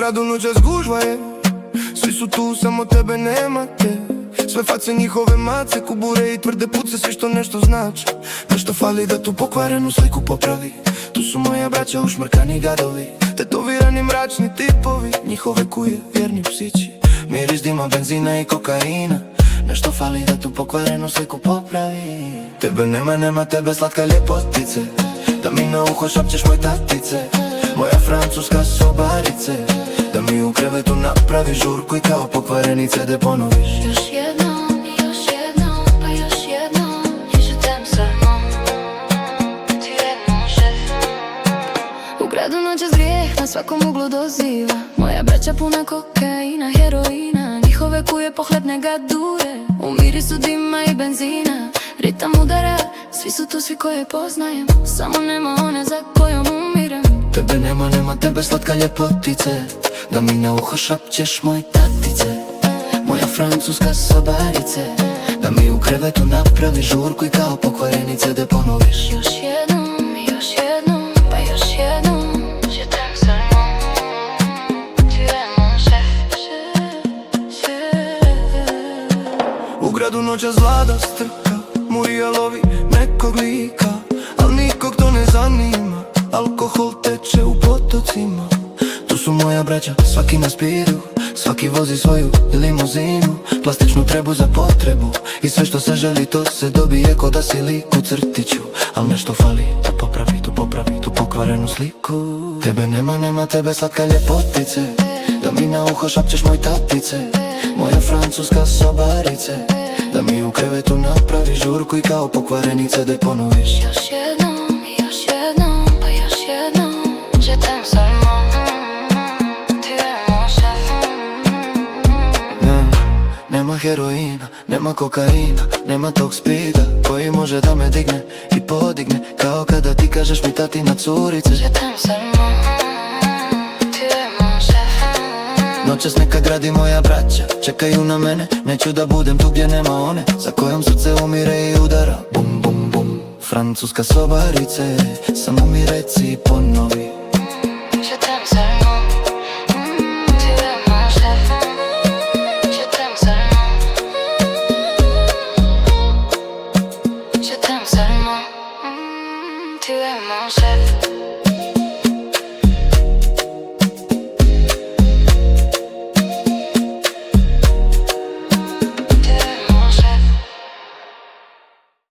gradu noćas gužva je, svi su tu, samo tebe nema te. Sve face njihove mace, kubure i tvrde puce, sve što nešto znače. Nešto fali da tu pokvarenu sliku popravi. Tu su moja braća, ušmrkani gadovi, tetovirani mračni tipovi. Njihove kuje, vjerni psići, miris dima, benzina i kokaina. Nešto fali da tu pokvarenu sliku popravi. Tebe nema, nema tebe slatka ljepotice, da mi na uho šapćeš moj tatice. Moja Francuska Sobarice, da mi u krevetu napravi žurku i kao pokvareni Tebe ponoviš. Još jednom, pa još jednom, je Tebe samo, Tebe može. U gradu noćas grijeh na svakom uglu doziva. Moja braća puna kokaina, heroina. Njihove kuje pohlepne gaduje, u mirisu dima i benzina. Ritam udara, svi su tu, svi koje poznajem, samo nema one za kojom umirem. Tebe nema, nema tebe slatka ljepotice, da mi na uho šapćeš moj tatice. Moja Francuska Sobarice, da mi u krevetu napravi žurku i kao pokvareni Tebe ponoviš. Još jednom, pa još jednom, je Tebe samo, Tebe može. U gradu noćas vlada strka, murija lovi nekog lika, al nikog to ne zanima. Alkohol teče u potocima. Tu su moja braća, svaki na spiru, svaki vozi svoju limuzinu, plastičnu trebu za potrebu. I sve što se želi to se dobije, ko da si lik u crtiću. Al nešto fali, da popravi tu pokvarenu sliku. Tebe nema, nema tebe slatka ljepotice, da mi na uho šapćeš moj tatice. Moja Francuska Sobarice, da mi u krevetu napravi žurku i kao pokvareni Tebe ponoviš. Još jednom, pa još jednom, je Tebe samo, Tebe može. Nema heroina, nema kokaina, nema tog spida koji može da me digne i podigne, kao kada ti kažeš mi tatina curice. Je Tebe samo, Tebe može. Noćas neka gradi moja braća, čekaju na mene, neću da budem tu gdje nema one, za kojom srce umire i udara. Bum bum bum, Francuska Sobarice, samo mi reci i ponovi. Je Tebe samo, Tebe može. Je Tebe samo, je Tebe samo, Tebe može.